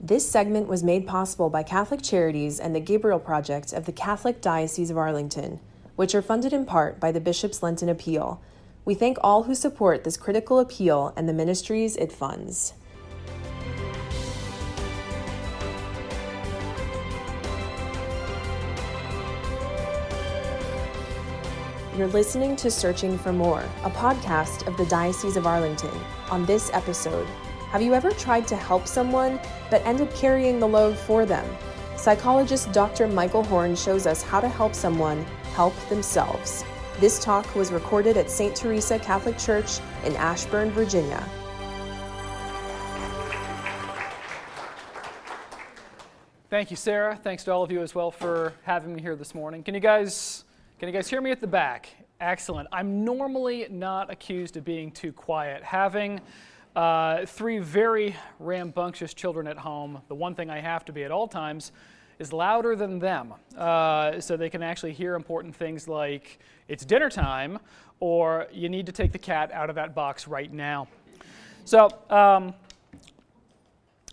This segment was made possible by Catholic Charities and the Gabriel Project of the Catholic Diocese of Arlington, which are funded in part by the Bishop's Lenten Appeal. We thank all who support this critical appeal and the ministries it funds. You're listening to Searching for More, a podcast of the Diocese of Arlington. On this episode, have you ever tried to help someone but end up carrying the load for them? Psychologist Dr. Michael Horne shows us how to help someone help themselves. This talk was recorded at St. Teresa Catholic Church in Ashburn, Virginia. Thank you, Sarah. Thanks to all of you as well for having me here this morning. Can you guys hear me at the back? Excellent. I'm normally not accused of being too quiet. Having three very rambunctious children at home, the one thing I have to be at all times is louder than them, so they can actually hear important things like, it's dinner time, or you need to take the cat out of that box right now. So,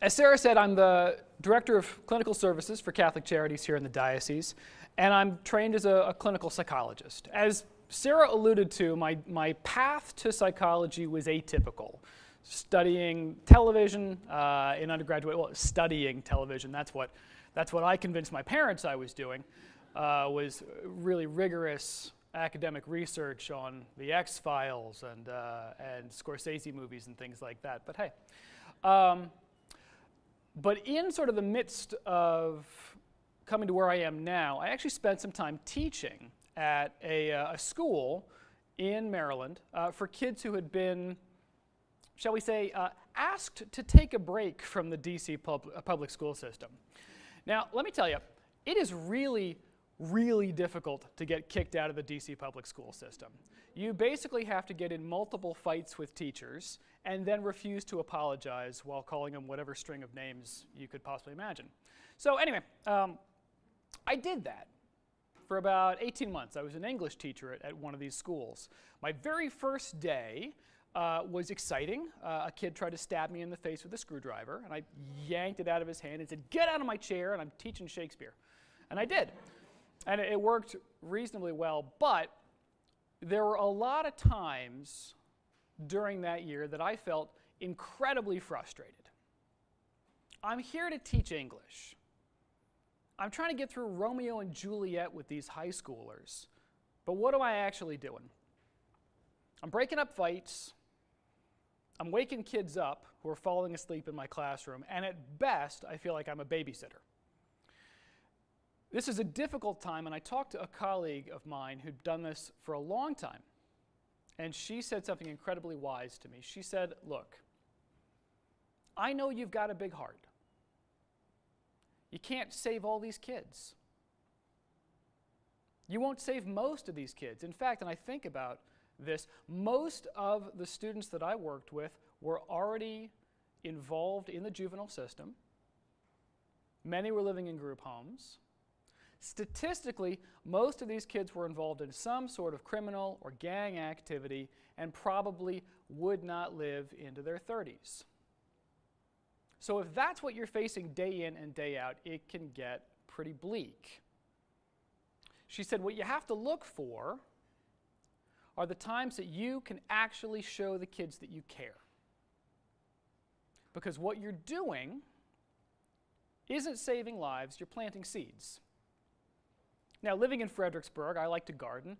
as Sarah said, I'm the Director of Clinical Services for Catholic Charities here in the Diocese, and I'm trained as a clinical psychologist. As Sarah alluded to, my path to psychology was atypical. Studying television in undergraduate, studying television, that's what I convinced my parents I was doing, was really rigorous academic research on the X-Files and Scorsese movies and things like that. But hey, but in sort of the midst of coming to where I am now, I actually spent some time teaching at a school in Maryland for kids who had been, shall we say, asked to take a break from the DC public school system. Now, let me tell you, it is really, really difficult to get kicked out of the DC public school system. You basically have to get in multiple fights with teachers and then refuse to apologize while calling them whatever string of names you could possibly imagine. So anyway, I did that for about 18 months. I was an English teacher at one of these schools. My very first day was exciting. A kid tried to stab me in the face with a screwdriver, and I yanked it out of his hand and said, "Get out of my chair," and I'm teaching Shakespeare. And I did. And it worked reasonably well, but there were a lot of times during that year that I felt incredibly frustrated. I'm here to teach English. I'm trying to get through Romeo and Juliet with these high schoolers, but what am I actually doing? I'm breaking up fights. I'm waking kids up who are falling asleep in my classroom, and at best, I feel like I'm a babysitter. This is a difficult time, and I talked to a colleague of mine who'd done this for a long time, and she said something incredibly wise to me. She said, "Look, I know you've got a big heart. You can't save all these kids. You won't save most of these kids. In fact," and I think about this, most of the students that I worked with were already involved in the juvenile system. Many were living in group homes. Statistically, most of these kids were involved in some sort of criminal or gang activity and probably would not live into their 30s. So if that's what you're facing day in and day out, it can get pretty bleak. She said, what you have to look for are the times that you can actually show the kids that you care. Because what you're doing isn't saving lives, you're planting seeds. Now, living in Fredericksburg, I like to garden.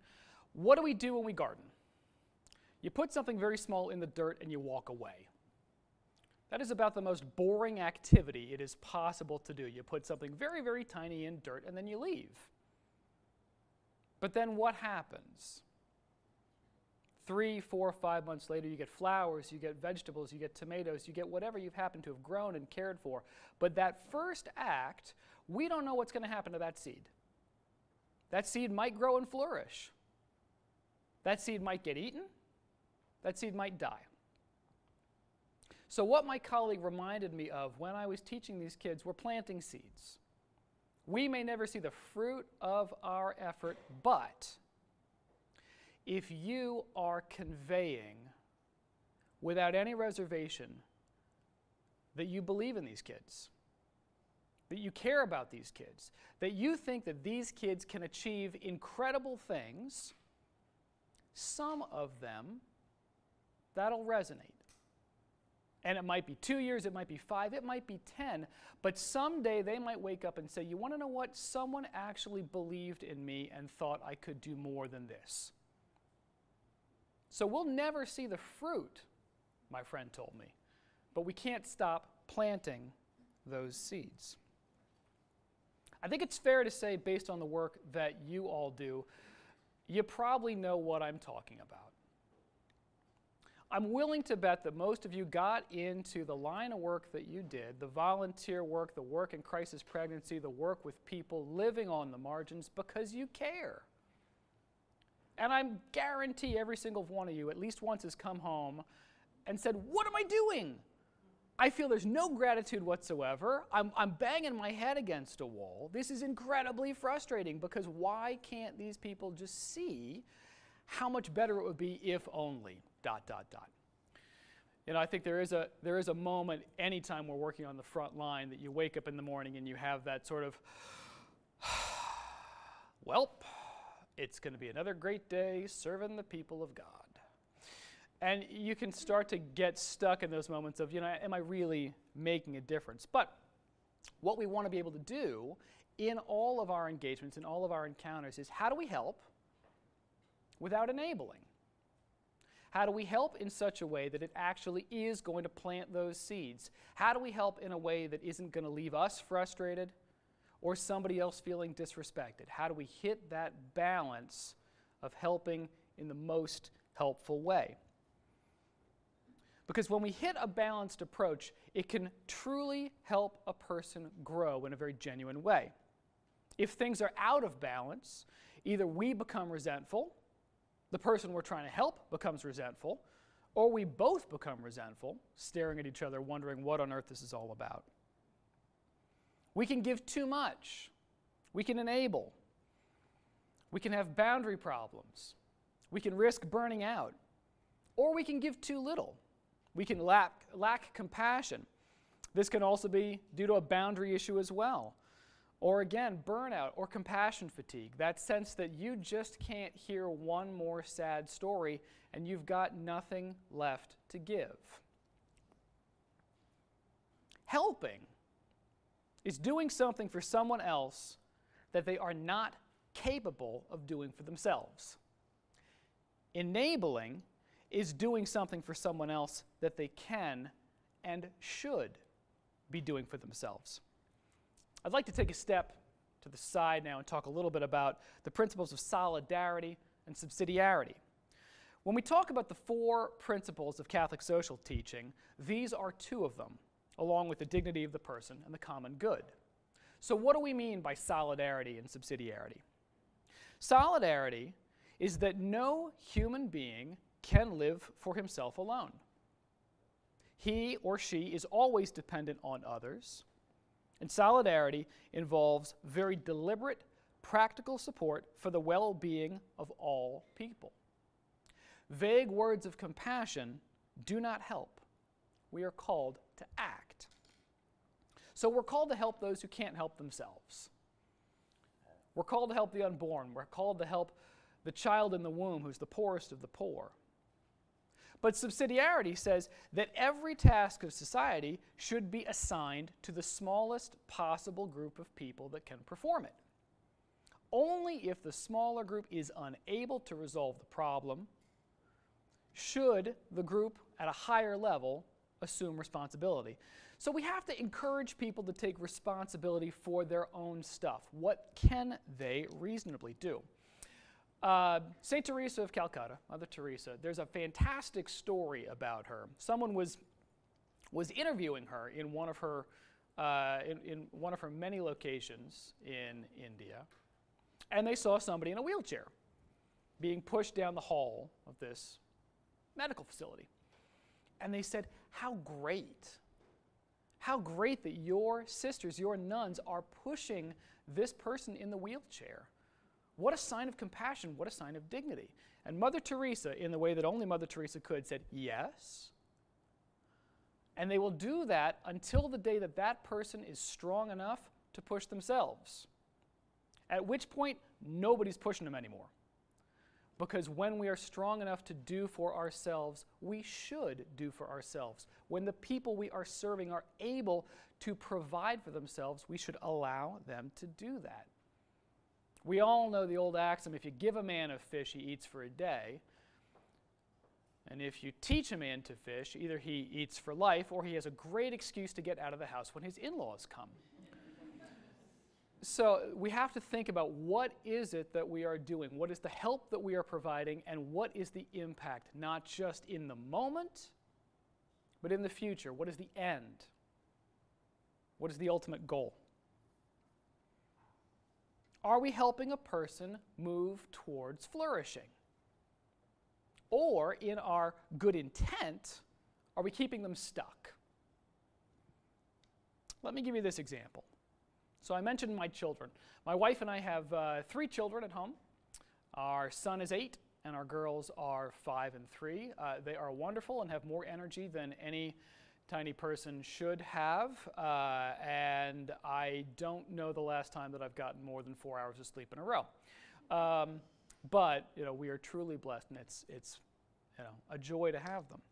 What do we do when we garden? You put something very small in the dirt and you walk away. That is about the most boring activity it is possible to do. You put something very, very tiny in dirt and then you leave. But then what happens? 3, 4, 5 months later, you get flowers, you get vegetables, you get tomatoes, you get whatever you've happened to have grown and cared for. But that first act, we don't know what's going to happen to that seed. That seed might grow and flourish. That seed might get eaten. That seed might die. So what my colleague reminded me of when I was teaching these kids were planting seeds. We may never see the fruit of our effort, but if you are conveying without any reservation that you believe in these kids, that you care about these kids, that you think that these kids can achieve incredible things, some of them, that'll resonate. And it might be 2 years, it might be 5, it might be 10, but someday they might wake up and say, you want to know what? Someone actually believed in me and thought I could do more than this. So we'll never see the fruit, my friend told me, but we can't stop planting those seeds. I think it's fair to say, based on the work that you all do, you probably know what I'm talking about. I'm willing to bet that most of you got into the line of work that you did, the volunteer work, the work in crisis pregnancy, the work with people living on the margins, because you care. And I guarantee every single one of you at least once has come home and said, what am I doing? I feel there's no gratitude whatsoever. I'm banging my head against a wall. This is incredibly frustrating, because why can't these people just see how much better it would be if only ... You know, I think there is a moment anytime we're working on the front line that you wake up in the morning and you have that sort of, welp, it's going to be another great day serving the people of God. And you can start to get stuck in those moments of, you know, am I really making a difference? But what we want to be able to do in all of our engagements, in all of our encounters, is how do we help without enabling? How do we help in such a way that it actually is going to plant those seeds? How do we help in a way that isn't going to leave us frustrated or somebody else feeling disrespected? How do we hit that balance of helping in the most helpful way? Because when we hit a balanced approach, it can truly help a person grow in a very genuine way. If things are out of balance, either we become resentful, the person we're trying to help becomes resentful, or we both become resentful, staring at each other, wondering what on earth this is all about. We can give too much. We can enable. We can have boundary problems. We can risk burning out. Or we can give too little. We can lack compassion. This can also be due to a boundary issue as well. Or again, burnout or compassion fatigue, that sense that you just can't hear one more sad story and you've got nothing left to give. Helping is doing something for someone else that they are not capable of doing for themselves. Enabling is doing something for someone else that they can and should be doing for themselves. I'd like to take a step to the side now and talk a little bit about the principles of solidarity and subsidiarity. When we talk about the 4 principles of Catholic social teaching, these are 2 of them, along with the dignity of the person and the common good. So what do we mean by solidarity and subsidiarity? Solidarity is that no human being can live for himself alone. He or she is always dependent on others. And solidarity involves very deliberate, practical support for the well-being of all people. Vague words of compassion do not help. We are called to act. So we're called to help those who can't help themselves. We're called to help the unborn. We're called to help the child in the womb who's the poorest of the poor. But subsidiarity says that every task of society should be assigned to the smallest possible group of people that can perform it. Only if the smaller group is unable to resolve the problem should the group at a higher level assume responsibility. So we have to encourage people to take responsibility for their own stuff. What can they reasonably do? St. Teresa of Calcutta, Mother Teresa, there's a fantastic story about her. Someone was interviewing her in one of her many locations in India, and they saw somebody in a wheelchair being pushed down the hall of this medical facility. And they said, how great that your sisters, your nuns, are pushing this person in the wheelchair. What a sign of compassion, what a sign of dignity. And Mother Teresa, in the way that only Mother Teresa could, said, yes. And they will do that until the day that that person is strong enough to push themselves. At which point, nobody's pushing them anymore. Because when we are strong enough to do for ourselves, we should do for ourselves. When the people we are serving are able to provide for themselves, we should allow them to do that. We all know the old axiom, if you give a man a fish, he eats for a day. And if you teach a man to fish, either he eats for life or he has a great excuse to get out of the house when his in-laws come. So we have to think about what is it that we are doing, what is the help that we are providing, and what is the impact, not just in the moment, but in the future. What is the end? What is the ultimate goal? Are we helping a person move towards flourishing? Or, in our good intent, are we keeping them stuck? Let me give you this example. So I mentioned my children. My wife and I have 3 children at home. Our son is 8, and our girls are 5 and 3. They are wonderful and have more energy than any tiny person should have, and I don't know the last time that I've gotten more than 4 hours of sleep in a row. But we are truly blessed, and it's a joy to have them.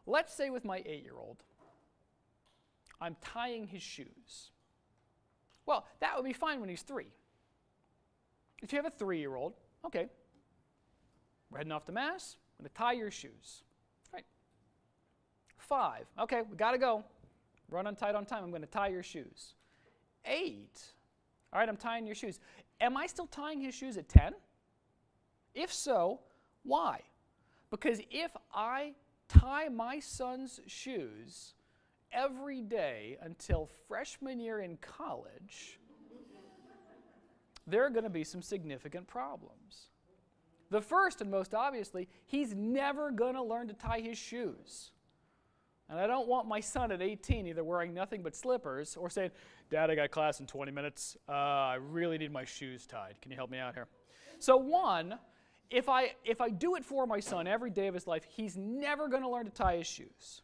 Let's say with my 8-year-old, I'm tying his shoes. Well, that would be fine when he's 3. If you have a 3-year-old, okay, we're heading off to Mass, I'm going to tie your shoes. Right. 5, okay, we got to go. Run on tight on time, I'm going to tie your shoes. 8, all right, I'm tying your shoes. Am I still tying his shoes at 10? If so, why? Because if I tie my son's shoes every day until freshman year in college, there are going to be some significant problems. The first and most obviously, he's never going to learn to tie his shoes. And I don't want my son at 18 either wearing nothing but slippers or saying, Dad, I got class in 20 minutes. I really need my shoes tied. Can you help me out here? So one, if I do it for my son every day of his life, he's never going to learn to tie his shoes.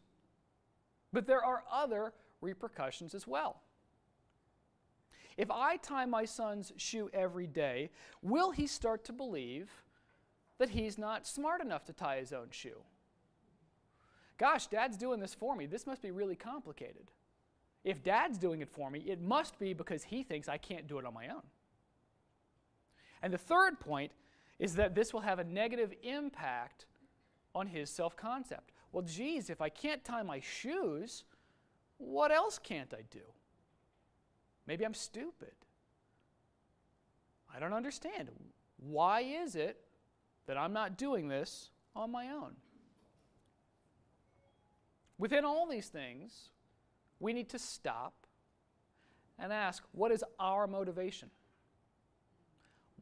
But there are other repercussions as well. If I tie my son's shoe every day, will he start to believe that he's not smart enough to tie his own shoe? Gosh, Dad's doing this for me. This must be really complicated. If Dad's doing it for me, it must be because he thinks I can't do it on my own. And the third point is that this will have a negative impact on his self-concept. Well, geez, if I can't tie my shoes, what else can't I do? Maybe I'm stupid. I don't understand. Why is it that I'm not doing this on my own? Within all these things, we need to stop and ask, what is our motivation?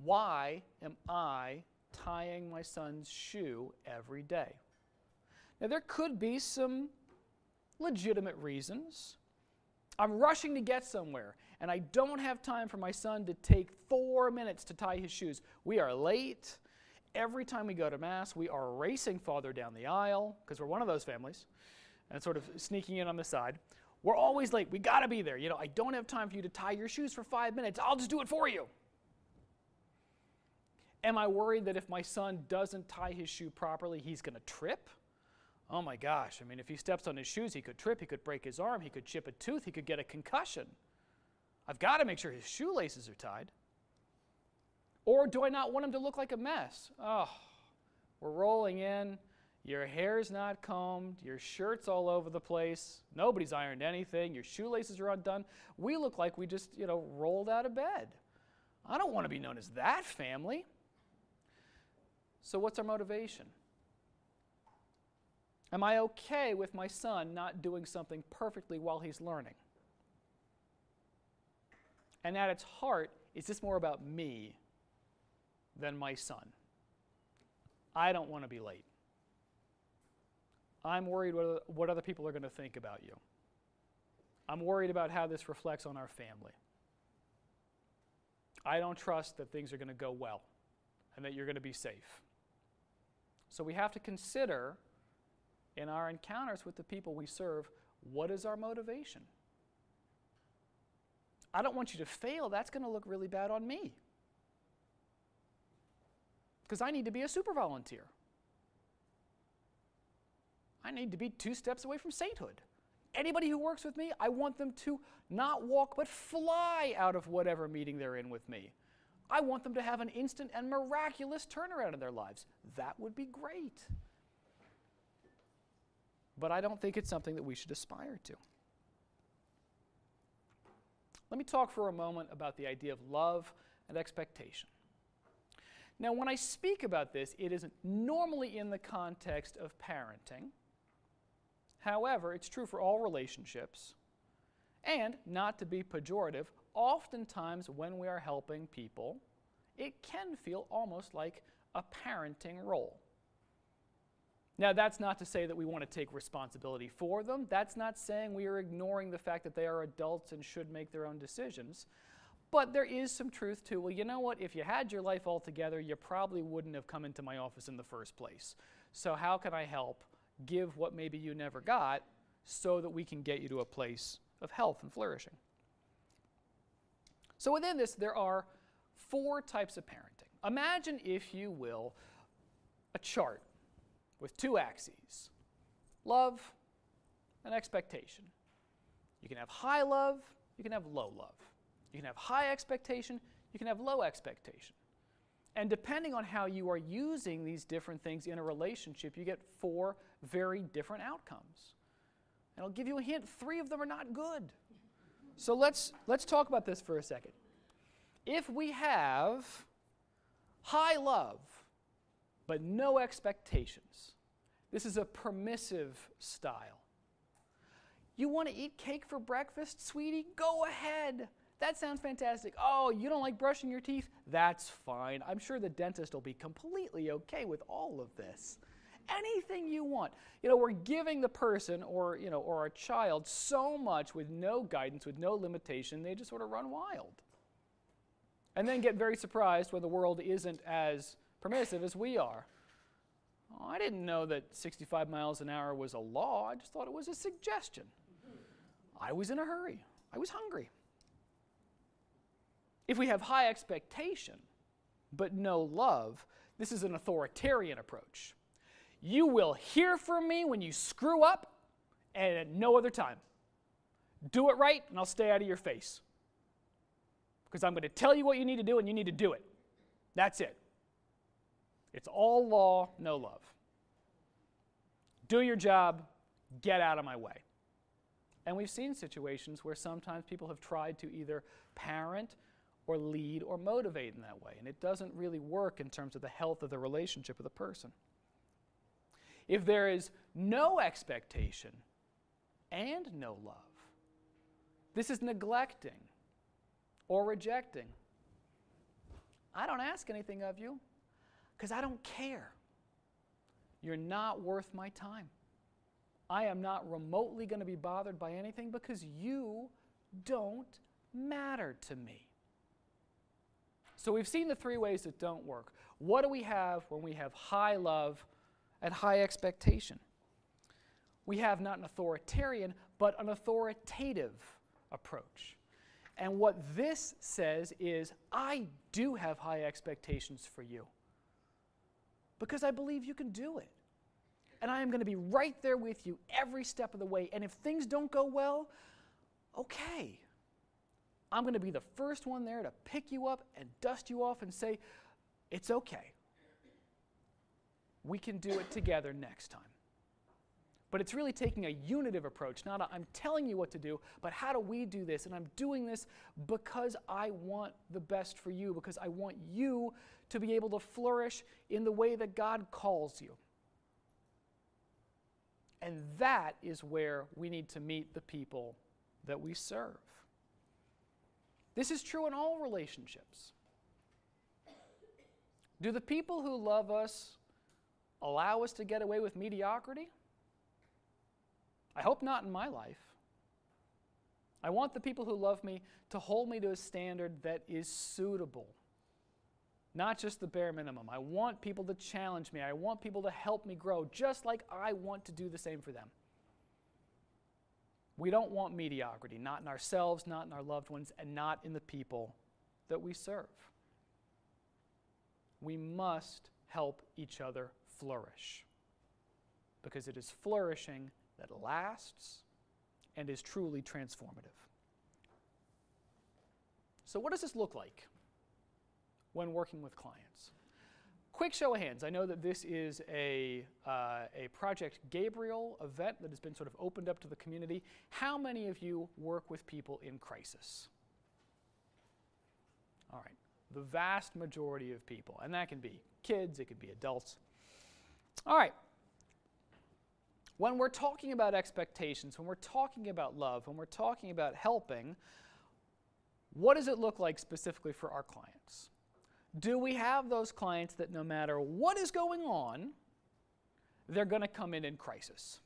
Why am I tying my son's shoe every day? Now, there could be some legitimate reasons. I'm rushing to get somewhere, and I don't have time for my son to take 4 minutes to tie his shoes. We are late. Every time we go to Mass, we are racing farther down the aisle, because we're one of those families, and sort of sneaking in on the side. We're always late. We got to be there. I don't have time for you to tie your shoes for 5 minutes. I'll just do it for you. Am I worried that if my son doesn't tie his shoe properly, he's going to trip? Oh my gosh, if he steps on his shoes, he could trip, he could break his arm, he could chip a tooth, he could get a concussion. I've got to make sure his shoelaces are tied. Or do I not want him to look like a mess? Oh, we're rolling in, your hair's not combed, your shirt's all over the place, nobody's ironed anything, your shoelaces are undone. We look like we just, rolled out of bed. I don't want to be known as that family. So what's our motivation? Am I okay with my son not doing something perfectly while he's learning? And at its heart, is this more about me than my son? I don't want to be late. I'm worried what other people are going to think about you. I'm worried about how this reflects on our family. I don't trust that things are going to go well and that you're going to be safe. So we have to consider in our encounters with the people we serve, what is our motivation? I don't want you to fail. That's going to look really bad on me. Because I need to be a super volunteer. I need to be 2 steps away from sainthood. Anybody who works with me, I want them to not walk but fly out of whatever meeting they're in with me. I want them to have an instant and miraculous turnaround in their lives. That would be great. But I don't think it's something that we should aspire to. Let me talk for a moment about the idea of love and expectation. Now, when I speak about this, it is normally in the context of parenting. However, it's true for all relationships. And, not to be pejorative, oftentimes when we are helping people, it can feel almost like a parenting role. Now, that's not to say that we want to take responsibility for them. That's not saying we are ignoring the fact that they are adults and should make their own decisions. But there is some truth to, well, you know what, if you had your life all together, you probably wouldn't have come into my office in the first place. So how can I help give what maybe you never got so that we can get you to a place of health and flourishing? So within this, there are 4 types of parenting. Imagine, if you will, a chart with 2 axes, love and expectation. You can have high love, you can have low love. You can have high expectation, you can have low expectation. And depending on how you are using these different things in a relationship, you get 4 very different outcomes. And I'll give you a hint, 3 of them are not good. So let's talk about this for a second. If we have high love, but no expectations, this is a permissive style. You want to eat cake for breakfast, sweetie? Go ahead. That sounds fantastic. Oh, you don't like brushing your teeth? That's fine. I'm sure the dentist will be completely okay with all of this. Anything you want. We're giving the person or a child so much with no guidance, with no limitation, they just sort of run wild. And then get very surprised when the world isn't as permissive as we are. Oh, I didn't know that 65 miles an hour was a law. I just thought it was a suggestion. I was in a hurry. I was hungry. If we have high expectation, but no love, this is an authoritarian approach. You will hear from me when you screw up and at no other time. Do it right and I'll stay out of your face. Because I'm going to tell you what you need to do and you need to do it. That's it. It's all law, no love. Do your job, get out of my way. And we've seen situations where sometimes people have tried to either parent or lead or motivate in that way. And it doesn't really work in terms of the health of the relationship with a person. If there is no expectation and no love, this is neglecting or rejecting. I don't ask anything of you because I don't care. You're not worth my time. I am not remotely going to be bothered by anything because you don't matter to me. So we've seen the 3 ways that don't work. What do we have when we have high love and high expectation? We have not an authoritarian, but an authoritative approach. And what this says is, I do have high expectations for you because I believe you can do it. And I am going to be right there with you every step of the way. And if things don't go well, okay. I'm going to be the first one there to pick you up and dust you off and say, it's okay. We can do it together next time. But it's really taking a unitive approach, not I'm telling you what to do, but how do we do this? And I'm doing this because I want the best for you, because I want you to be able to flourish in the way that God calls you. And that is where we need to meet the people that we serve. This is true in all relationships. Do the people who love us allow us to get away with mediocrity? I hope not in my life. I want the people who love me to hold me to a standard that is suitable, not just the bare minimum. I want people to challenge me. I want people to help me grow, just like I want to do the same for them. We don't want mediocrity, not in ourselves, not in our loved ones, and not in the people that we serve. We must help each other flourish, because it is flourishing that lasts and is truly transformative. So what does this look like when working with clients? Quick show of hands. I know that this is a Project Gabriel event that has been sort of opened up to the community. How many of you work with people in crisis? All right, the vast majority of people, and that can be kids, it could be adults. All right, when we're talking about expectations, when we're talking about love, when we're talking about helping, what does it look like specifically for our clients? Do we have those clients that no matter what is going on, they're going to come in crisis?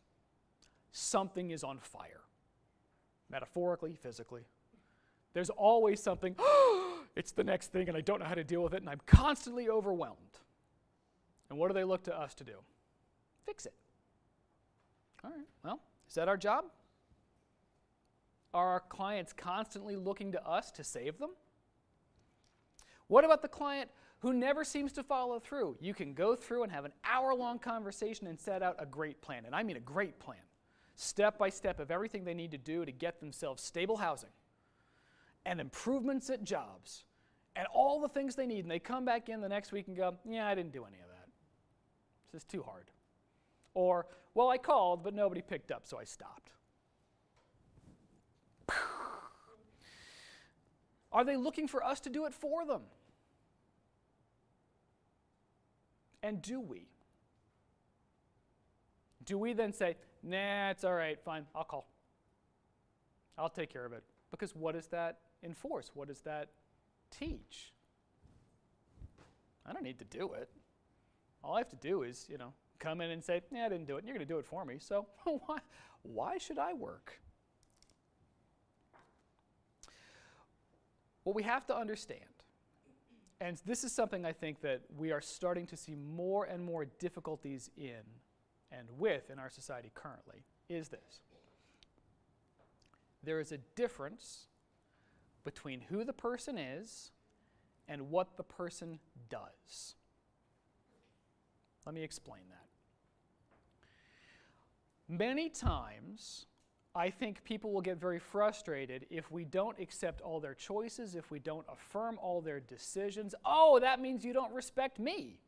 Something is on fire, metaphorically, physically. There's always something, it's the next thing and I don't know how to deal with it and I'm constantly overwhelmed. And what do they look to us to do? Fix it. All right, well, is that our job? Are our clients constantly looking to us to save them? What about the client who never seems to follow through? You can go through and have an hour-long conversation and set out a great plan, and I mean a great plan, step by step of everything they need to do to get themselves stable housing and improvements at jobs and all the things they need, and they come back in the next week and go, yeah, I didn't do any of that. This is too hard. Or, well, I called, but nobody picked up, so I stopped. Are they looking for us to do it for them? And do we? Do we then say, nah, it's all right, fine, I'll call. I'll take care of it. Because what does that enforce? What does that teach? I don't need to do it. All I have to do is, come in and say, yeah, I didn't do it, and you're going to do it for me, so why should I work? What we have to understand, and this is something I think that we are starting to see more and more difficulties in and with in our society currently, is this. There is a difference between who the person is and what the person does. Let me explain that. Many times, I think people will get very frustrated if we don't accept all their choices, if we don't affirm all their decisions. Oh, that means you don't respect me.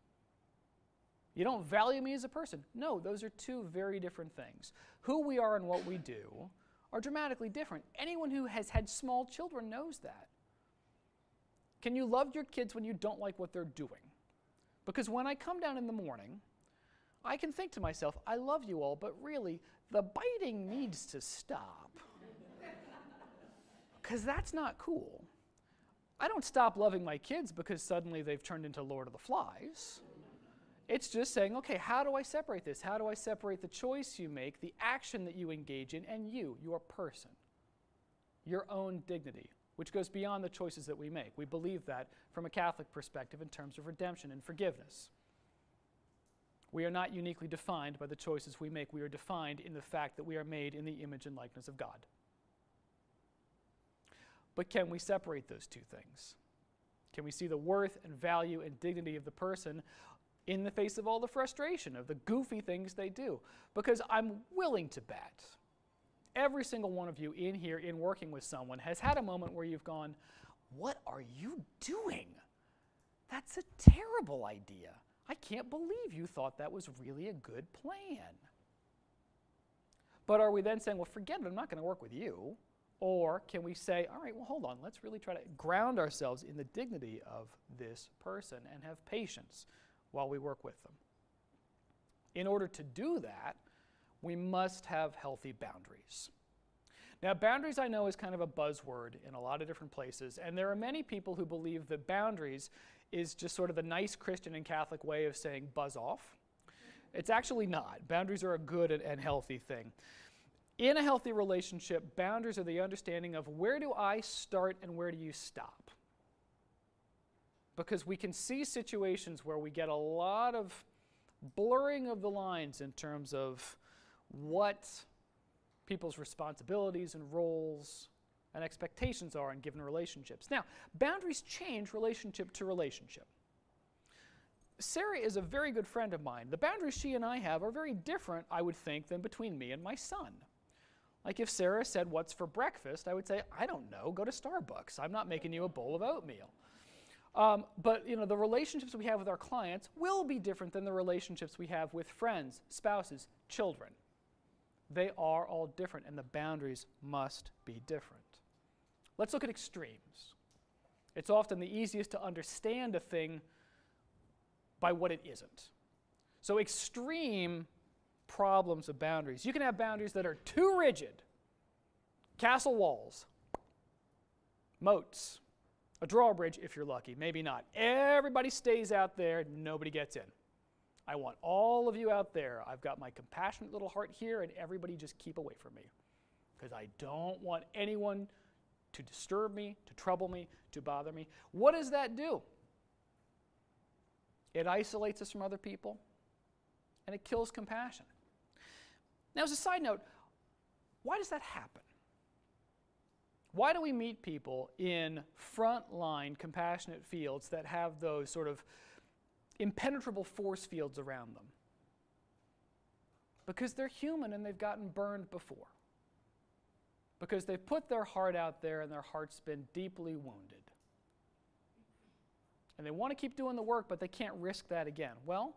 You don't value me as a person. No, those are two very different things. Who we are and what we do are dramatically different. Anyone who has had small children knows that. Can you love your kids when you don't like what they're doing? Because when I come down in the morning, I can think to myself, I love you all, but really, the biting needs to stop. Because that's not cool. I don't stop loving my kids because suddenly they've turned into Lord of the Flies. It's just saying, okay, how do I separate this? How do I separate the choice you make, the action that you engage in, and you, your person, your own dignity, which goes beyond the choices that we make. We believe that from a Catholic perspective in terms of redemption and forgiveness. We are not uniquely defined by the choices we make. We are defined in the fact that we are made in the image and likeness of God. But can we separate those two things? Can we see the worth and value and dignity of the person in the face of all the frustration of the goofy things they do? Because I'm willing to bet every single one of you in here in working with someone has had a moment where you've gone, what are you doing? That's a terrible idea. I can't believe you thought that was really a good plan. But are we then saying, well, forget it, I'm not going to work with you? Or can we say, all right, well, hold on, let's really try to ground ourselves in the dignity of this person and have patience while we work with them? In order to do that, we must have healthy boundaries. Now, boundaries I know is kind of a buzzword in a lot of different places, and there are many people who believe that boundaries is just sort of the nice Christian and Catholic way of saying buzz off. It's actually not. Boundaries are a good and healthy thing. In a healthy relationship, boundaries are the understanding of where do I start and where do you stop? Because we can see situations where we get a lot of blurring of the lines in terms of what people's responsibilities and roles and expectations are in given relationships. Now, boundaries change relationship to relationship. Sarah is a very good friend of mine. The boundaries she and I have are very different, I would think, than between me and my son. Like if Sarah said, "What's for breakfast?" I would say, "I don't know, go to Starbucks. I'm not making you a bowl of oatmeal." But the relationships we have with our clients will be different than the relationships we have with friends, spouses, children. They are all different, and the boundaries must be different. Let's look at extremes. It's often the easiest to understand a thing by what it isn't. So extreme problems of boundaries. You can have boundaries that are too rigid. Castle walls, moats, a drawbridge if you're lucky, maybe not. Everybody stays out there, nobody gets in. I want all of you out there. I've got my compassionate little heart here, and everybody just keep away from me, because I don't want anyone to disturb me, to trouble me, to bother me. What does that do? It isolates us from other people, and it kills compassion. Now, as a side note, why does that happen? Why do we meet people in frontline compassionate fields that have those sort of impenetrable force fields around them? Because they're human and they've gotten burned before. Because they've put their heart out there and their heart's been deeply wounded. And they want to keep doing the work, but they can't risk that again. Well,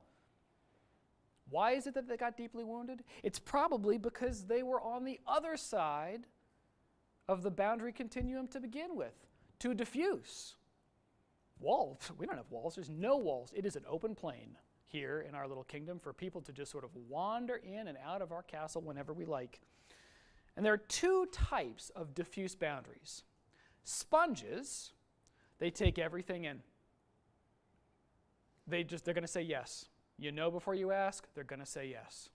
why is it that they got deeply wounded? It's probably because they were on the other side of the boundary continuum to begin with, to diffuse. Walls, we don't have walls, there's no walls. It is an open plain here in our little kingdom for people to just sort of wander in and out of our castle whenever we like. And there are two types of diffuse boundaries. Sponges, they take everything in. They're going to say yes. You know before you ask, they're going to say yes.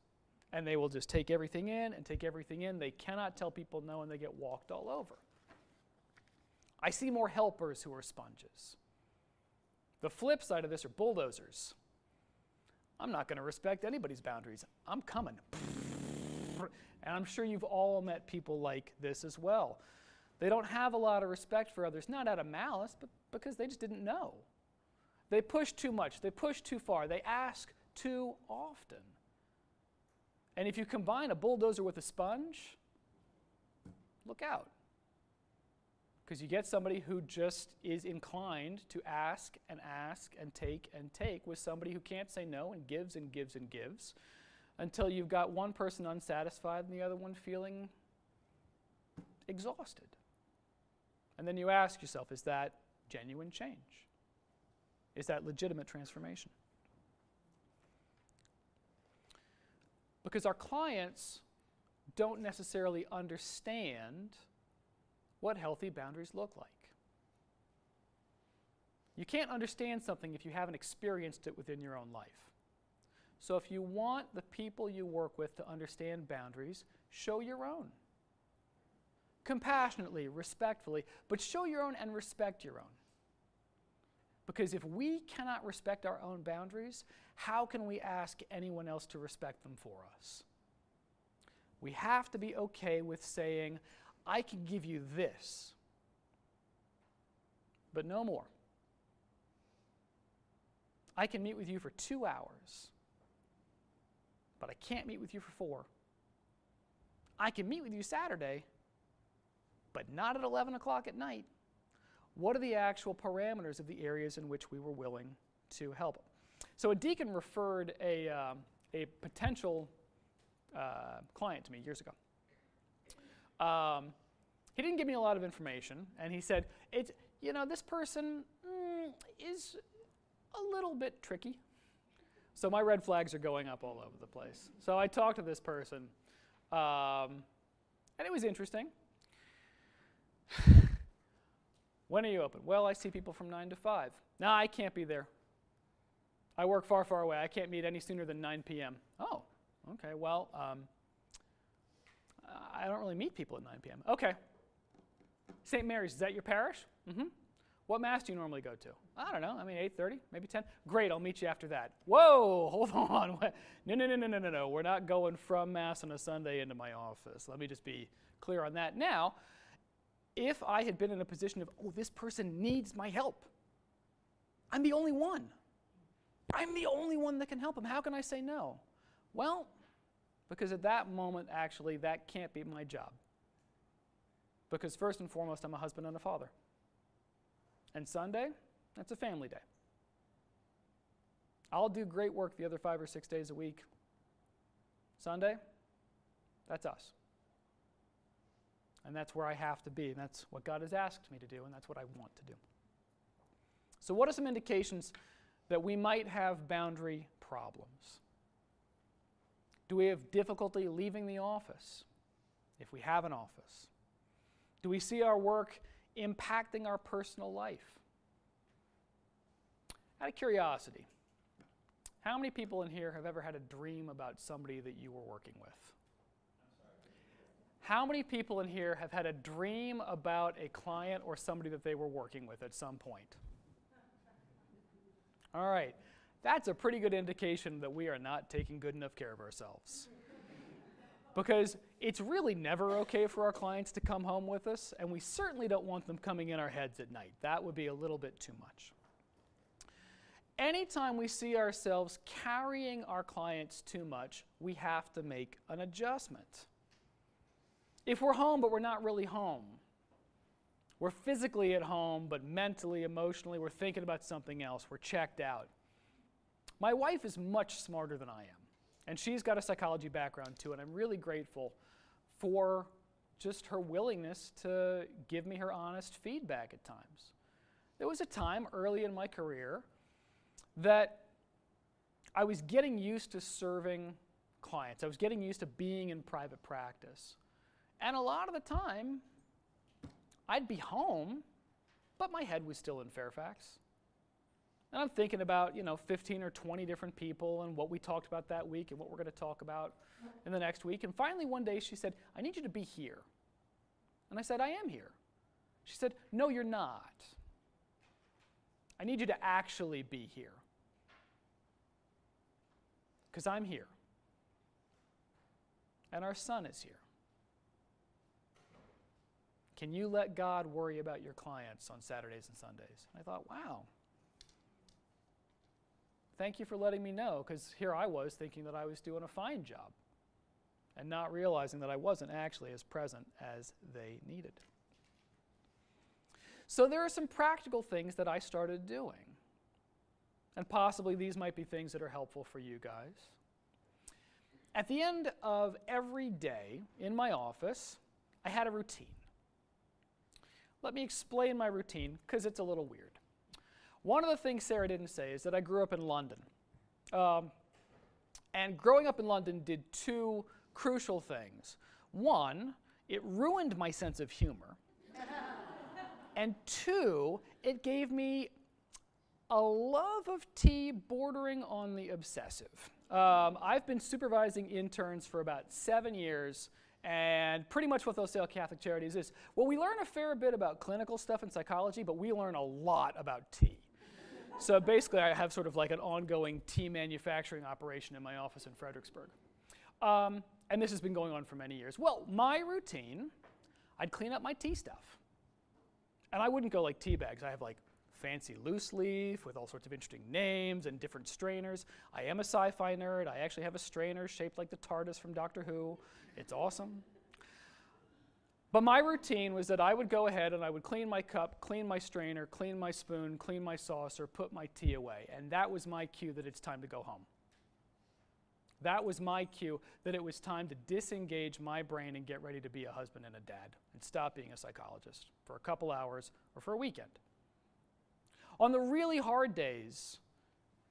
And they will just take everything in and take everything in. They cannot tell people no, and they get walked all over. I see more helpers who are sponges. The flip side of this are bulldozers. I'm not going to respect anybody's boundaries. I'm coming. And I'm sure you've all met people like this as well. They don't have a lot of respect for others, not out of malice, but because they just didn't know. They push too much. They push too far. They ask too often. And if you combine a bulldozer with a sponge, look out. Because you get somebody who just is inclined to ask and take with somebody who can't say no and gives and gives and gives until you've got one person unsatisfied and the other one feeling exhausted. And then you ask yourself, is that genuine change? Is that legitimate transformation? Because our clients don't necessarily understand what healthy boundaries look like. You can't understand something if you haven't experienced it within your own life. So if you want the people you work with to understand boundaries, show your own. Compassionately, respectfully, but show your own and respect your own. Because if we cannot respect our own boundaries, how can we ask anyone else to respect them for us? We have to be okay with saying, I can give you this, but no more. I can meet with you for 2 hours, but I can't meet with you for 4. I can meet with you Saturday, but not at 11 o'clock at night. What are the actual parameters of the areas in which we were willing to help? So a deacon referred a potential client to me years ago. He didn't give me a lot of information, and he said, this person is a little bit tricky. So my red flags are going up all over the place. So I talked to this person, and it was interesting. When are you open? Well, I see people from 9 to 5. No, I can't be there. I work far, far away. I can't meet any sooner than 9 p.m. Oh, okay, well, I don't really meet people at 9 p.m. Okay. St. Mary's, is that your parish? Mm-hmm. What Mass do you normally go to? I don't know. I mean, 8:30, maybe 10. Great, I'll meet you after that. Whoa, hold on. No. We're not going from Mass on a Sunday into my office. Let me just be clear on that. Now, if I had been in a position of, oh, this person needs my help, I'm the only one. I'm the only one that can help them. How can I say no? Well, because at that moment, actually, that can't be my job. Because first and foremost, I'm a husband and a father. And Sunday, that's a family day. I'll do great work the other 5 or 6 days a week. Sunday, that's us. And that's where I have to be, and that's what God has asked me to do, and that's what I want to do. So what are some indications that we might have boundary problems? Do we have difficulty leaving the office, if we have an office? Do we see our work impacting our personal life? Out of curiosity, how many people in here have ever had a dream about somebody that you were working with? How many people in here have had a dream about a client or somebody that they were working with at some point? All right, that's a pretty good indication that we are not taking good enough care of ourselves. Because it's really never okay for our clients to come home with us, and we certainly don't want them coming in our heads at night. That would be a little bit too much. Anytime we see ourselves carrying our clients too much, we have to make an adjustment. If we're home but we're not really home, we're physically at home but mentally, emotionally, we're thinking about something else, we're checked out. My wife is much smarter than I am, and she's got a psychology background too, and I'm really grateful for just her willingness to give me her honest feedback at times. There was a time early in my career that I was getting used to serving clients. I was getting used to being in private practice. And a lot of the time, I'd be home, but my head was still in Fairfax. And I'm thinking about, 15 or 20 different people and what we talked about that week and what we're going to talk about in the next week. And finally, one day, she said, I need you to be here. And I said, I am here. She said, no, you're not. I need you to actually be here. Because I'm here. And our son is here. Can you let God worry about your clients on Saturdays and Sundays? And I thought, wow. Thank you for letting me know, because here I was thinking that I was doing a fine job and not realizing that I wasn't actually as present as they needed. So there are some practical things that I started doing. And possibly these might be things that are helpful for you guys. At the end of every day in my office, I had a routine. Let me explain my routine, because it's a little weird. One of the things Sarah didn't say is that I grew up in London. And growing up in London did two crucial things. One, it ruined my sense of humor. And two, it gave me a love of tea bordering on the obsessive. I've been supervising interns for about 7 years, and pretty much what they'll say at Catholic Charities is, well, we learn a fair bit about clinical stuff in psychology, but we learn a lot about tea. So basically, I have sort of like an ongoing tea manufacturing operation in my office in Fredericksburg. And this has been going on for many years. Well, my routine, I'd clean up my tea stuff. And I wouldn't go like tea bags. I have like fancy loose leaf with all sorts of interesting names and different strainers. I am a sci-fi nerd. I actually have a strainer shaped like the TARDIS from Doctor Who. It's awesome. But my routine was that I would go ahead and I would clean my cup, clean my strainer, clean my spoon, clean my saucer, put my tea away. And that was my cue that it's time to go home. That was my cue that it was time to disengage my brain and get ready to be a husband and a dad and stop being a psychologist for a couple hours or for a weekend. On the really hard days,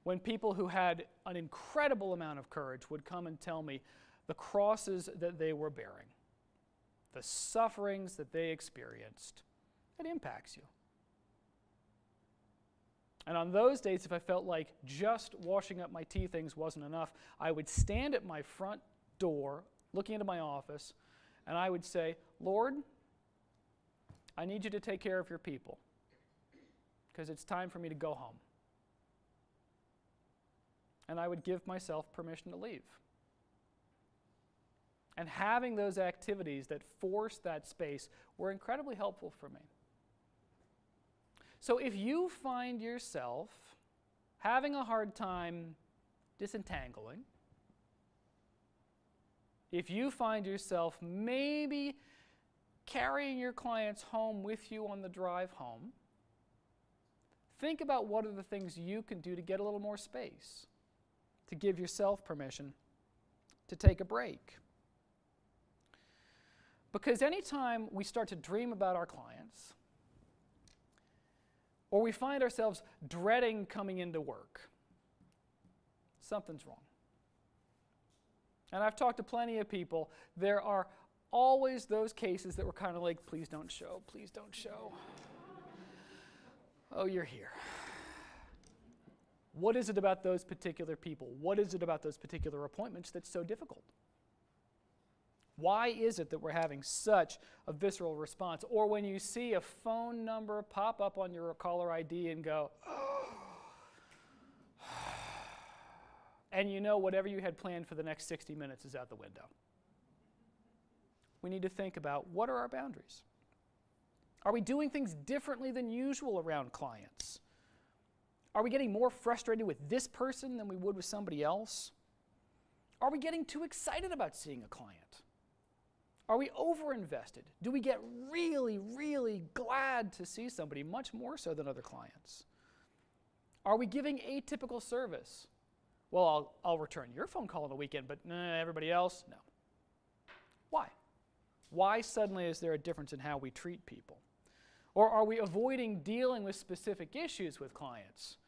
when people who had an incredible amount of courage would come and tell me the crosses that they were bearing, the sufferings that they experienced, it impacts you. And on those days, if I felt like just washing up my tea things wasn't enough, I would stand at my front door, looking into my office, and I would say, Lord, I need you to take care of your people. because it's time for me to go home. And I would give myself permission to leave. And having those activities that force that space were incredibly helpful for me. So if you find yourself having a hard time disentangling, if you find yourself maybe carrying your clients home with you on the drive home, think about what are the things you can do to get a little more space, to give yourself permission to take a break. Because anytime we start to dream about our clients, or we find ourselves dreading coming into work, something's wrong. And I've talked to plenty of people. There are always those cases that were kind of like, please don't show, please don't show. Oh, you're here. What is it about those particular people? What is it about those particular appointments that's so difficult? Why is it that we're having such a visceral response? Or when you see a phone number pop up on your caller ID and go, oh, and you know whatever you had planned for the next 60 minutes is out the window. We need to think about, what are our boundaries? Are we doing things differently than usual around clients? Are we getting more frustrated with this person than we would with somebody else? Are we getting too excited about seeing a client? Are we overinvested? Do we get really, really glad to see somebody, much more so than other clients? Are we giving atypical service? Well, I'll return your phone call on the weekend, but everybody else? No. Why? Why suddenly is there a difference in how we treat people? Or are we avoiding dealing with specific issues with clients?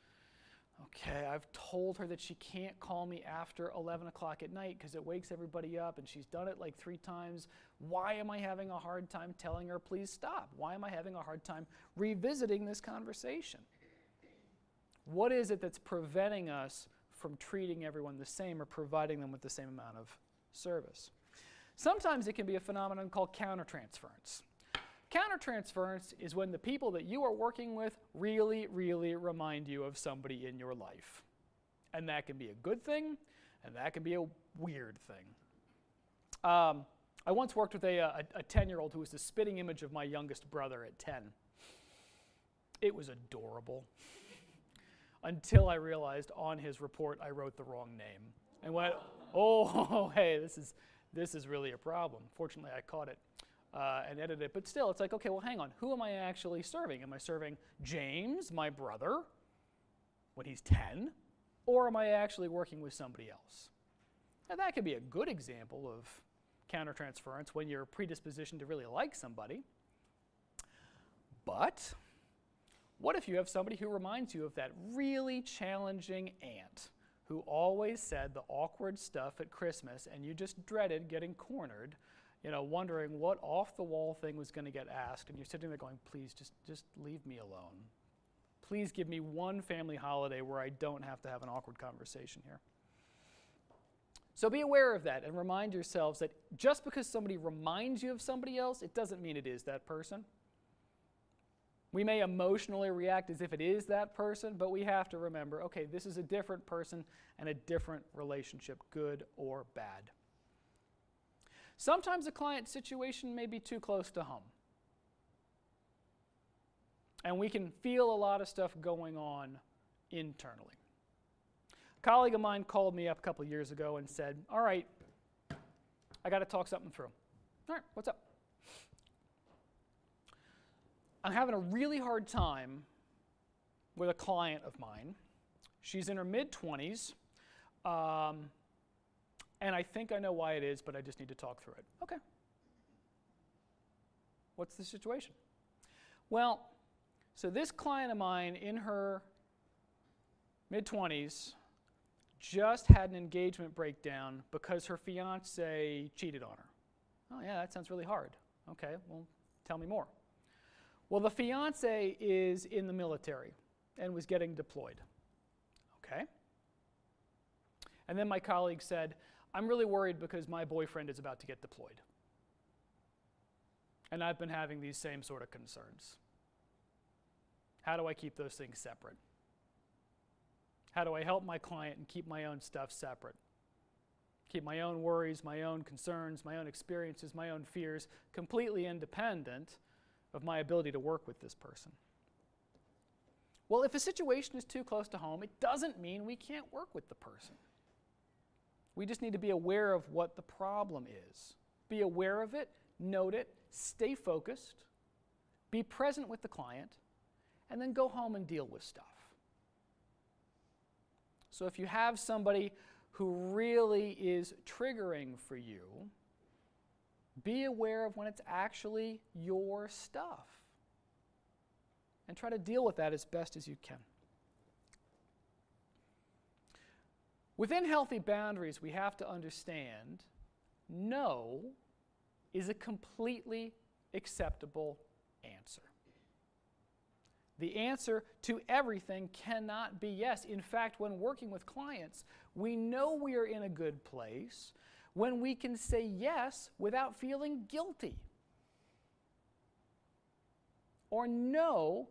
Okay, I've told her that she can't call me after 11 o'clock at night because it wakes everybody up, and she's done it like 3 times. Why am I having a hard time telling her, please stop? Why am I having a hard time revisiting this conversation? What is it that's preventing us from treating everyone the same or providing them with the same amount of service? Sometimes it can be a phenomenon called countertransference. Countertransference is when the people that you are working with really, really remind you of somebody in your life. And that can be a good thing, and that can be a weird thing. I once worked with a 10-year-old who was the spitting image of my youngest brother at 10. It was adorable. Until I realized on his report I wrote the wrong name. And went, oh, hey, this is really a problem. Fortunately, I caught it. And edit it. But still, it's like, okay, well, hang on. Who am I actually serving? Am I serving James, my brother, when he's 10? Or am I actually working with somebody else? Now, that could be a good example of countertransference when you're predispositioned to really like somebody. But what if you have somebody who reminds you of that really challenging aunt who always said the awkward stuff at Christmas, and you just dreaded getting cornered, wondering what off-the-wall thing was going to get asked, and you're sitting there going, please, just leave me alone. Please give me one family holiday where I don't have to have an awkward conversation here. So be aware of that and remind yourselves that just because somebody reminds you of somebody else, it doesn't mean it is that person. We may emotionally react as if it is that person, but we have to remember, okay, this is a different person and a different relationship, good or bad. Sometimes a client situation may be too close to home. And we can feel a lot of stuff going on internally. A colleague of mine called me up a couple years ago and said, all right, I got to talk something through. All right, what's up? I'm having a really hard time with a client of mine. She's in her mid-20s. And I think I know why it is, but I just need to talk through it. Okay. What's the situation? Well, so this client of mine in her mid-20s just had an engagement breakdown because her fiance cheated on her. Oh yeah, that sounds really hard. Okay, well, tell me more. Well, the fiance is in the military and was getting deployed. Okay. And then my colleague said, I'm really worried because my boyfriend is about to get deployed. And I've been having these same sort of concerns. How do I keep those things separate? How do I help my client and keep my own stuff separate? Keep my own worries, my own concerns, my own experiences, my own fears completely independent of my ability to work with this person. Well, if a situation is too close to home, it doesn't mean we can't work with the person. We just need to be aware of what the problem is. Be aware of it, note it, stay focused, be present with the client, and then go home and deal with stuff. So if you have somebody who really is triggering for you, be aware of when it's actually your stuff and try to deal with that as best as you can. Within healthy boundaries, we have to understand no is a completely acceptable answer. The answer to everything cannot be yes. In fact, when working with clients, we know we are in a good place when we can say yes without feeling guilty. Or no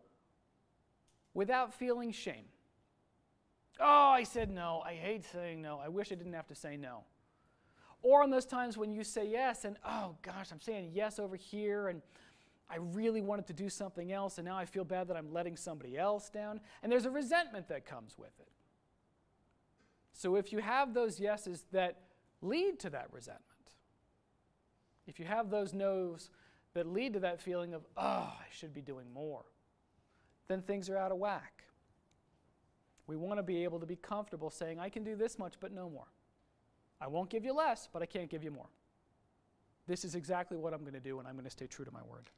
without feeling shame. Oh, I said no. I hate saying no. I wish I didn't have to say no. Or on those times when you say yes and, oh gosh, I'm saying yes over here and I really wanted to do something else and now I feel bad that I'm letting somebody else down. And there's a resentment that comes with it. So if you have those yeses that lead to that resentment, if you have those no's that lead to that feeling of, oh, I should be doing more, then things are out of whack. We want to be able to be comfortable saying, I can do this much, but no more. I won't give you less, but I can't give you more. This is exactly what I'm going to do, and I'm going to stay true to my word.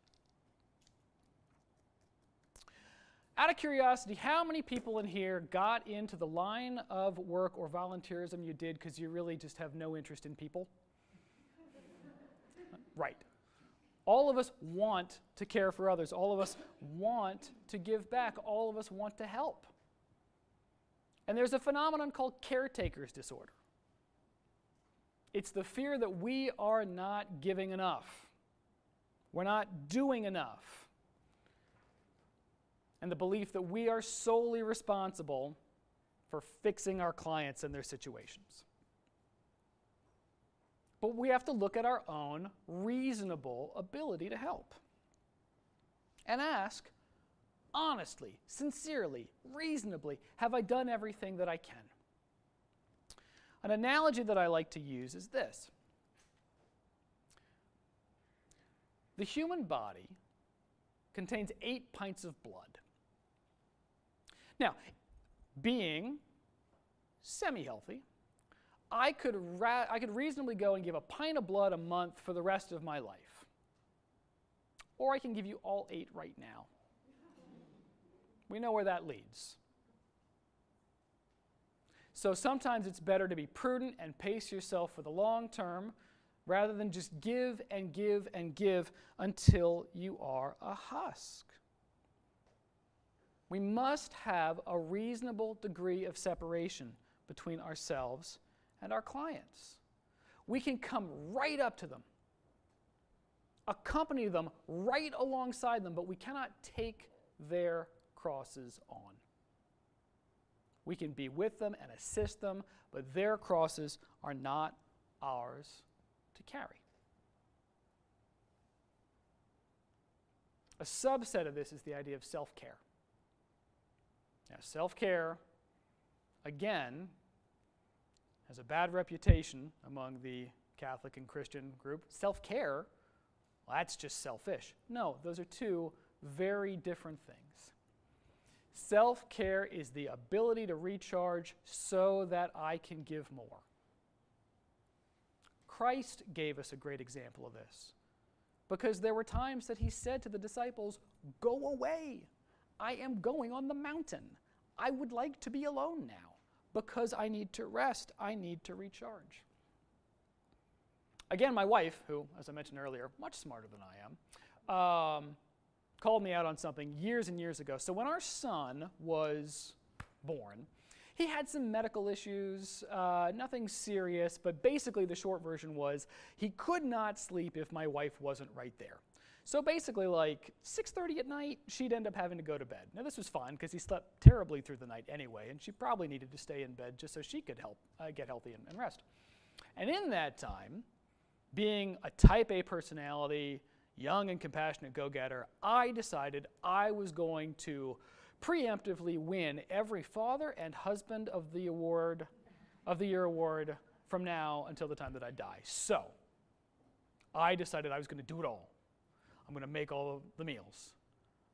Out of curiosity, how many people in here got into the line of work or volunteerism you did because you really just have no interest in people? Right. All of us want to care for others. All of us want to give back. All of us want to help. And there's a phenomenon called caretaker's disorder. It's the fear that we are not giving enough. We're not doing enough. And the belief that we are solely responsible for fixing our clients and their situations. But we have to look at our own reasonable ability to help and ask, honestly, sincerely, reasonably, have I done everything that I can? An analogy that I like to use is this. The human body contains 8 pints of blood. Now, being semi-healthy, I could reasonably go and give a pint of blood a month for the rest of my life. Or I can give you all 8 right now. We know where that leads. So sometimes it's better to be prudent and pace yourself for the long term rather than just give and give and give until you are a husk. We must have a reasonable degree of separation between ourselves and our clients. We can come right up to them, accompany them right alongside them, but we cannot take their crosses on. We can be with them and assist them, but their crosses are not ours to carry. A subset of this is the idea of self-care. Now, self-care, again, has a bad reputation among the Catholic and Christian group. Self-care, well, that's just selfish. No, those are two very different things. Self-care is the ability to recharge so that I can give more. Christ gave us a great example of this because there were times that he said to the disciples, "Go away. I am going on the mountain. I would like to be alone now because I need to rest. I need to recharge." Again, my wife, who, as I mentioned earlier, much smarter than I am, called me out on something years and years ago. So when our son was born, he had some medical issues, nothing serious, but basically the short version was he could not sleep if my wife wasn't right there. So basically, like 6:30 at night, she'd end up having to go to bed. Now this was fine because he slept terribly through the night anyway, and she probably needed to stay in bed just so she could help get healthy and rest. And in that time, being a type A personality, young and compassionate go-getter, I decided I was going to preemptively win every Father and Husband of the Year award from now until the time that I die. So I decided I was going to do it all. I'm going to make all of the meals.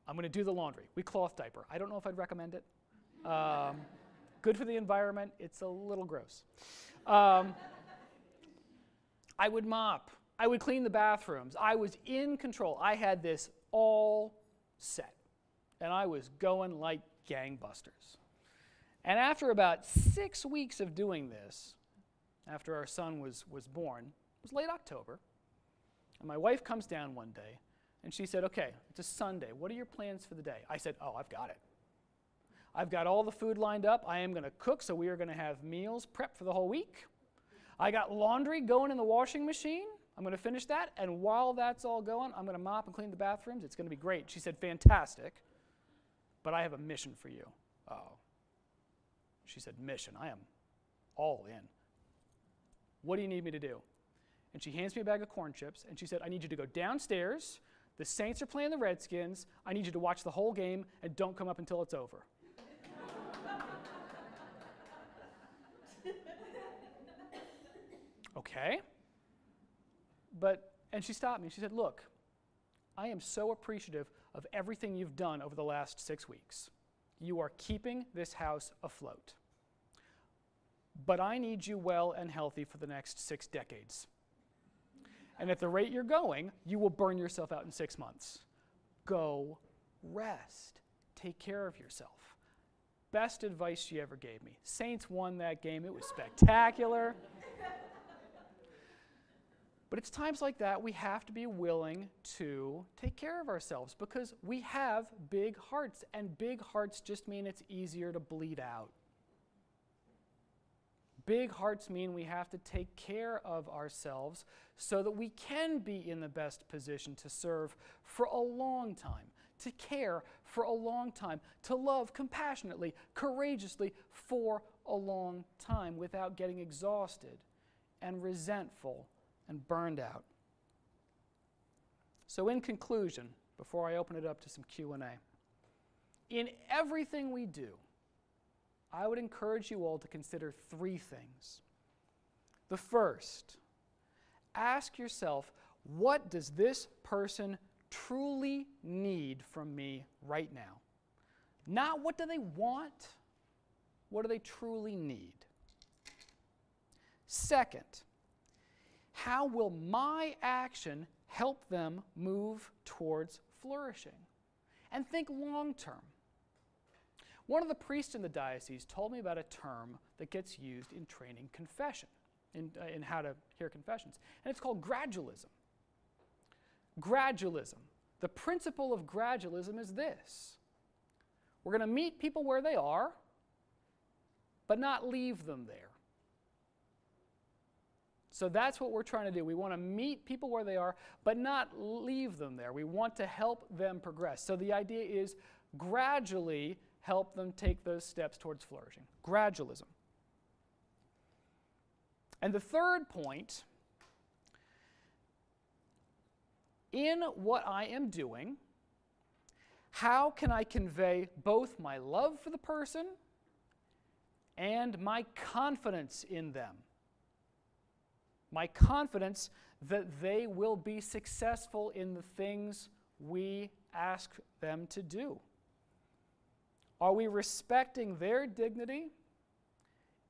I'm going to do the laundry. We cloth diaper. I don't know if I'd recommend it. Good for the environment. It's a little gross. I would mop. I would clean the bathrooms. I was in control. I had this all set. And I was going like gangbusters. And after about 6 weeks of doing this, after our son was born, it was late October, and my wife comes down one day, and she said, okay, it's a Sunday. What are your plans for the day? I said, oh, I've got it. I've got all the food lined up. I am going to cook, so we are going to have meals prepped for the whole week. I got laundry going in the washing machine. I'm going to finish that, and while that's all going, I'm going to mop and clean the bathrooms. It's going to be great. She said, fantastic, but I have a mission for you. Oh. She said, mission. I am all in. What do you need me to do? And she hands me a bag of corn chips, and she said, I need you to go downstairs. The Saints are playing the Redskins. I need you to watch the whole game, and don't come up until it's over. Okay. And she stopped me. She said, look, I am so appreciative of everything you've done over the last 6 weeks. You are keeping this house afloat. But I need you well and healthy for the next 6 decades. And at the rate you're going, you will burn yourself out in 6 months. Go rest. Take care of yourself. Best advice she ever gave me. Saints won that game. It was spectacular. But it's times like that we have to be willing to take care of ourselves because we have big hearts, and big hearts just mean it's easier to bleed out. Big hearts mean we have to take care of ourselves so that we can be in the best position to serve for a long time, to care for a long time, to love compassionately, courageously for a long time without getting exhausted and resentful and burned out. So in conclusion, before I open it up to some Q&A, in everything we do, I would encourage you all to consider 3 things. The first, ask yourself, what does this person truly need from me right now? Not what do they want, what do they truly need? Second, how will my action help them move towards flourishing? And think long term. One of the priests in the diocese told me about a term that gets used in training confession, in how to hear confessions, and it's called gradualism. Gradualism. The principle of gradualism is this. We're going to meet people where they are, but not leave them there. So that's what we're trying to do. We want to meet people where they are, but not leave them there. We want to help them progress. So the idea is gradually help them take those steps towards flourishing. Gradualism. And the third point, in what I am doing, how can I convey both my love for the person and my confidence in them? My confidence that they will be successful in the things we ask them to do. Are we respecting their dignity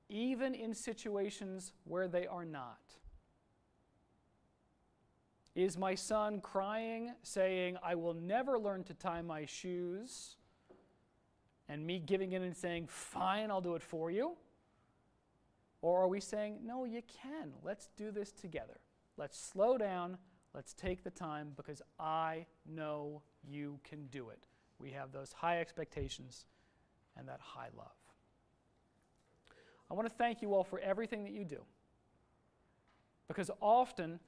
even in situations where they are not? Is my son crying, saying, I will never learn to tie my shoes, and me giving in and saying, fine, I'll do it for you? Or are we saying, no, you can. Let's do this together. Let's slow down. Let's take the time because I know you can do it. We have those high expectations and that high love. I want to thank you all for everything that you do. Because often,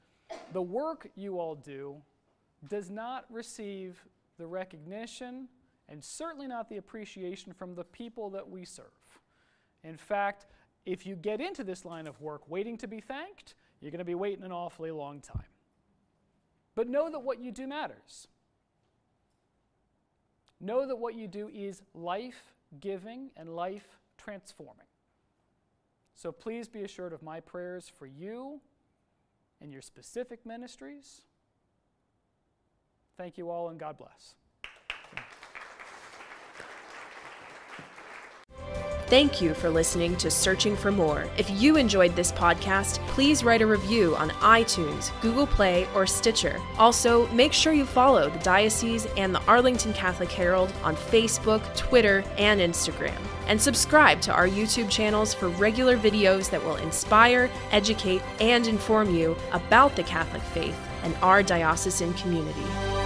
the work you all do does not receive the recognition and certainly not the appreciation from the people that we serve. In fact, if you get into this line of work waiting to be thanked, you're going to be waiting an awfully long time. But know that what you do matters. Know that what you do is life-giving and life-transforming. So please be assured of my prayers for you and your specific ministries. Thank you all, and God bless. Thank you for listening to Searching for More. If you enjoyed this podcast, please write a review on iTunes, Google Play, or Stitcher. Also, make sure you follow the Diocese and the Arlington Catholic Herald on Facebook, Twitter, and Instagram. And subscribe to our YouTube channels for regular videos that will inspire, educate, and inform you about the Catholic faith and our diocesan community.